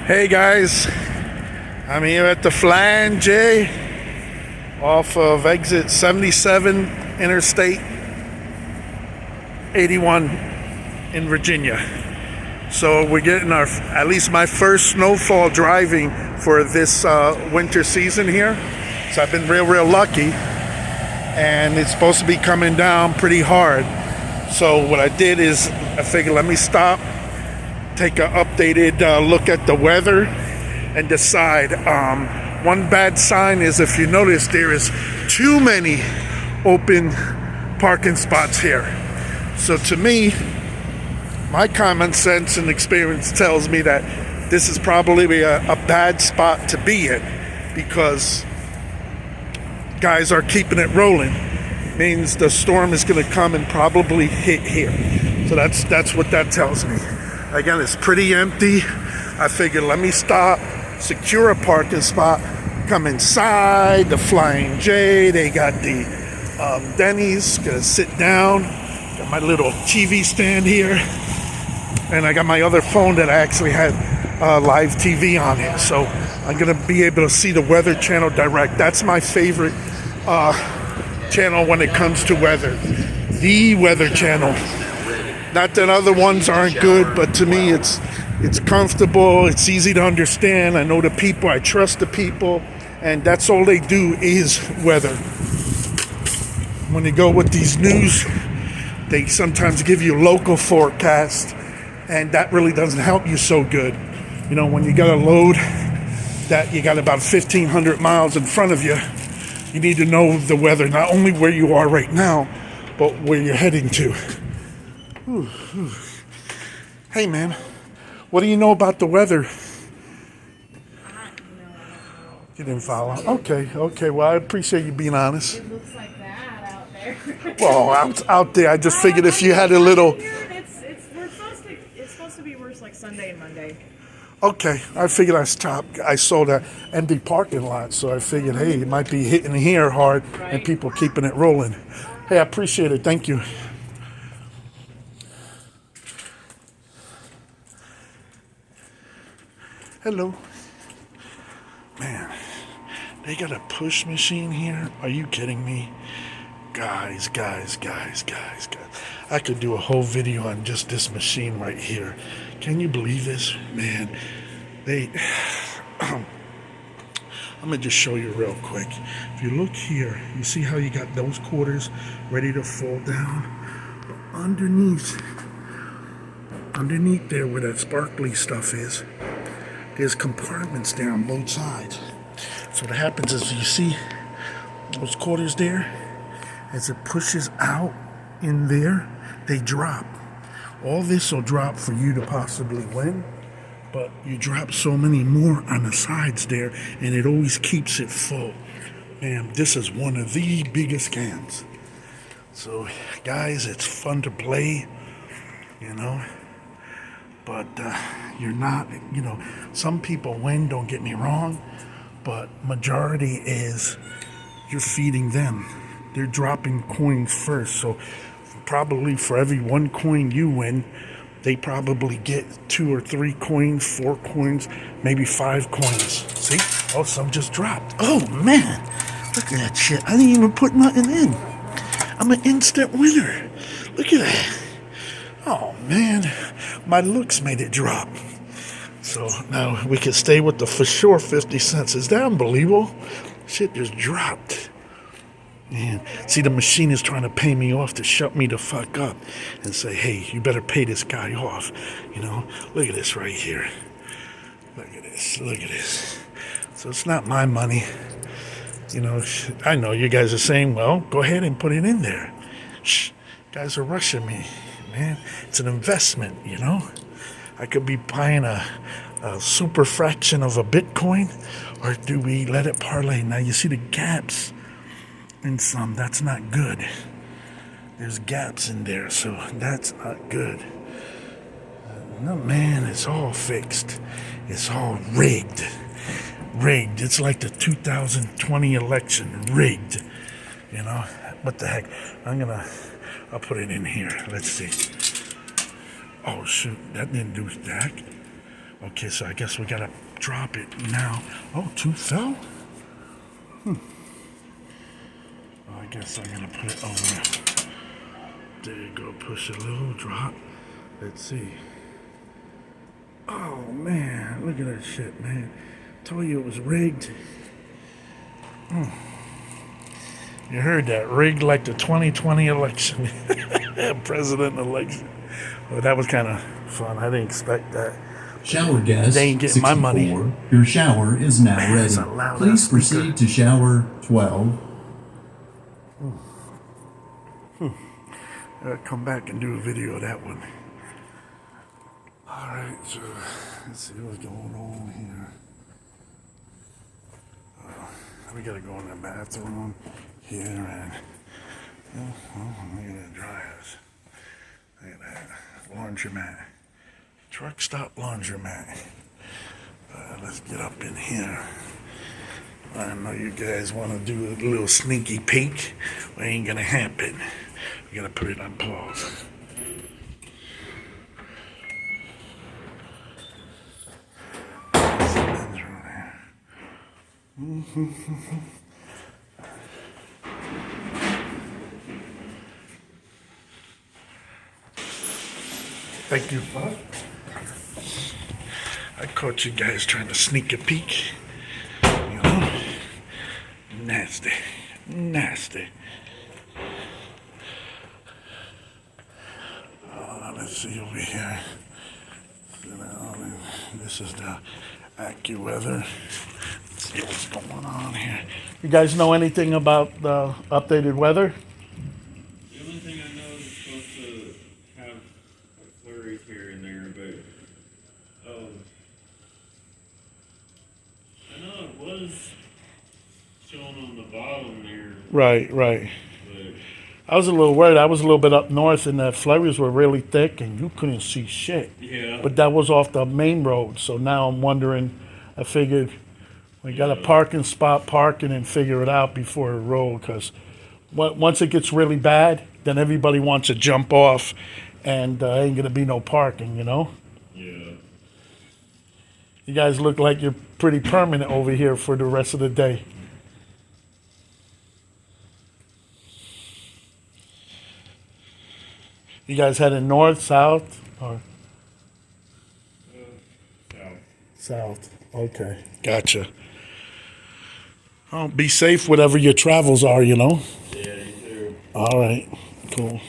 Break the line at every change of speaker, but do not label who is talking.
Hey guys, I'm here at the Flying J off of exit 77 Interstate 81 in Virginia. So we're getting at least my first snowfall driving for this winter season here. So I've been real lucky, and it's supposed to be coming down pretty hard. So what I did is I figured let me stop, take an updated look at the weather, and decide. One bad sign is, if you notice, there is too many open parking spots here. So to me, my common sense and experience tells me that this is probably a bad spot to be in, because guys are keeping it rolling. Means the storm is going to come and probably hit here. So that's what that tells me. Again, it's pretty empty. I figured let me stop, secure a parking spot, come inside the Flying J. They got the Denny's. Gonna sit down. Got my little TV stand here, and I got my other phone that I actually had live TV on it. So I'm gonna be able to see the Weather Channel direct. That's my favorite channel when it comes to weather. The Weather Channel. Not that other ones aren't good, but to me it's comfortable, it's easy to understand. I know the people, I trust the people, and that's all they do is weather. When you go with these news, they sometimes give you local forecasts, and that really doesn't help you so good. You know, when you got a load that you got about 1,500 miles in front of you, you need to know the weather, not only where you are right now, but where you're heading to. Hey man, what do you know about the weather? You didn't follow? Okay, well I appreciate you being honest.
It looks like that out there.
Well, out there, I just figured if you had a little...
It's supposed to be worse like Sunday and Monday.
Okay, I figured I saw that empty parking lot, so I figured, hey, it might be hitting here hard, right, and people keeping it rolling. Hey, I appreciate it. Thank you. Hello. Man, they got a push machine here? Are you kidding me? Guys. I could do a whole video on just this machine right here. Can you believe this? Man, I'm gonna just show you real quick. If you look here, you see how you got those quarters ready to fall down? But underneath there where that sparkly stuff is, there's compartments there on both sides. So what happens is, you see those quarters there? As it pushes out in there, they drop. All this will drop for you to possibly win, but you drop so many more on the sides there, and it always keeps it full. Man, this is one of the biggest scams. So guys, it's fun to play, you know, but you're not, you know, some people win, don't get me wrong, but majority is you're feeding them. They're dropping coins first, so probably for every one coin you win, they probably get 2 or 3 coins, 4 coins, maybe 5 coins. See? Oh, some just dropped. Oh man, look at that shit. I didn't even put nothing in. I'm an instant winner. Look at that. Oh man, my looks made it drop. So now we can stay with the for sure 50 cents. Is that unbelievable? Shit just dropped. Man, see, the machine is trying to pay me off to shut me the fuck up and say, hey, you better pay this guy off. You know, look at this right here. Look at this. So it's not my money. You know, I know you guys are saying, well, go ahead and put it in there. Shh, guys are rushing me, man. It's an investment, you know. I could be buying a super fraction of a Bitcoin, or do we let it parlay? Now you see the gaps in some, that's not good. There's gaps in there, so that's not good. No, man, it's all fixed. It's all rigged. It's like the 2020 election, rigged. You know, what the heck? I'll put it in here. Let's see. Oh shoot, that didn't do jack. Okay, so I guess we gotta drop it now. Oh, two fell? I guess I'm gonna put it over. There you go, push a little, drop. Let's see. Oh man, look at that shit, man. Told you it was rigged. You heard that, rigged like the 2020 election, president election. Well, that was kind of fun. I didn't expect that.
Shower guest
They ain't getting my
64,
money.
your shower is now
That's
ready.
a loud
Please
ass
proceed to shower 12.
Come back and do a video of that one. All right, so let's see what's going on here. We gotta go in the bathroom here and look at that dryers. Look at that laundromat, truck stop laundromat. Let's get up in here. I know you guys want to do a little sneaky peek. Well, ain't gonna happen. We gotta put it on pause. Thank you. I caught you guys trying to sneak a peek. You know? Nasty. Nasty. Let's see over here. This is the AccuWeather. Let's see what's going on here. You guys know anything about the updated weather?
The only thing I know is it's supposed to have like flurries here and there, but I know it was showing on the bottom there.
Right, right.
But
I was a little worried. I was a little bit up north, and the flurries were really thick, and you couldn't see shit.
yeah,
But that was off the main road, so now I'm wondering. I figured we got a parking spot, parking, and figure it out before it roll. Because once it gets really bad, then everybody wants to jump off, and ain't gonna be no parking. You know.
yeah.
You guys look like you're pretty permanent over here for the rest of the day. You guys heading north, south, or
South.
south? Okay, gotcha. Oh, be safe, whatever your travels are, you know.
Yeah, you too.
All right, cool.